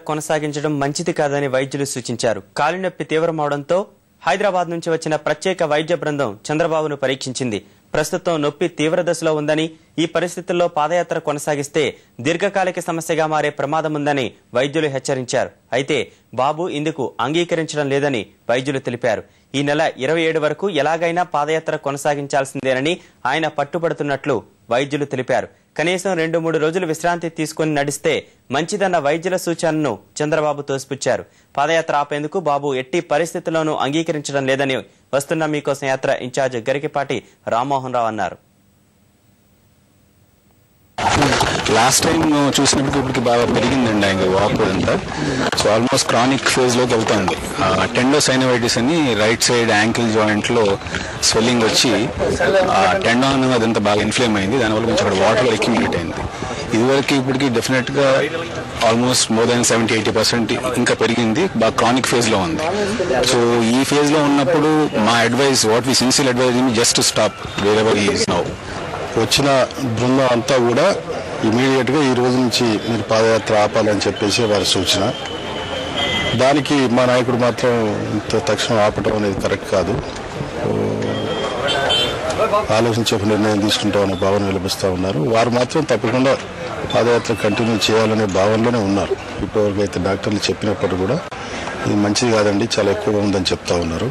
కొనసాగించడం మంచిది కాదని వైద్యులు సూచించారు. కాలినొప్పి తీవ్రమవడంతో హైదరాబాద్ నుంచి వచ్చిన ప్రత్యేక వైద్య బృందం చంద్రబాబును పరీక్షించింది. ప్రస్తుతం నొప్పి తీవ్ర దశలో ఉందని, ఈ పరిస్థితుల్లో పాదయాత్ర కొనసాగిస్తే దీర్ఘకాలిక సమస్యగా మారే ప్రమాదం ఉందని వైద్యులు హెచ్చరించారు. అయితే బాబు ఇందుకు అంగీకరించడం లేదని వైద్యులు తెలిపారు. ఈ నెల 27 వరకు ఎలాగైనా పాదయాత్ర కొనసాగించాల్సిందేనని ఆయన పట్టుబడుతున్నట్లు వైద్యులు తెలిపారు. కనీసం 2-3 రోజులు విశ్రాంతి తీసుకుని నడిస్తే మంచిదన్న వైద్యుల సూచనను చంద్రబాబు తోసిపుచ్చారు. పాదయాత్ర ఆపేందుకు బాబు ఎట్టి పరిస్థితుల్లోనూ అంగీకరించడం లేదని వస్తున్న మీకోసం యాత్ర ఇన్ఛార్జ్ గరికపాటి రామ్మోహన్ రావు అన్నారు. లాస్ట్ టైం చూసినప్పటికి బాగా పెరిగిందండి ఆయన వాపు అంతా. సో ఆల్మోస్ట్ క్రానిక్ ఫేజ్ లోకి వెళ్తుంది. టెండోసైనోవైటిస్ అని రైట్ సైడ్ యాంకిల్ జాయింట్ లో స్వెల్లింగ్ వచ్చి టెండాన్ అదంతా బాగా ఇన్ఫ్లేమ్ అయింది. దానివల్ల కొంచెం అక్కడ వాటర్ లో అక్యుమిలేట్ అయింది. ఇదివరకు ఇప్పటికి డెఫినెట్ గా ఆల్మోస్ట్ మోర్ దాన్ 70-80% ఇంకా పెరిగింది. బాగా క్రానిక్ ఫేజ్ లో ఉంది. సో ఈ ఫేజ్ లో ఉన్నప్పుడు మా advice, what we sincere advice, just to stop wherever he is now. వచ్చిన బృందం అంతా కూడా ఇమీడియట్ గా ఈ రోజు నుంచి మీరు పాదయాత్ర ఆపాలని చెప్పేసి వారి సూచన. దానికి మా నాయకుడు మాత్రం తక్షణం ఆపటం అనేది కరెక్ట్ కాదు, ఆలోచించి ఒక నిర్ణయం తీసుకుంటామనే భావన వెలిపిస్తూ ఉన్నారు. వారు మాత్రం తప్పకుండా పాదయాత్ర కంటిన్యూ చేయాలనే భావనలోనే ఉన్నారు. ఇప్పటివరకు అయితే డాక్టర్లు చెప్పినప్పుడు కూడా ఇది మంచిది కాదండి, చాలా ఎక్కువగా ఉందని చెప్తా ఉన్నారు.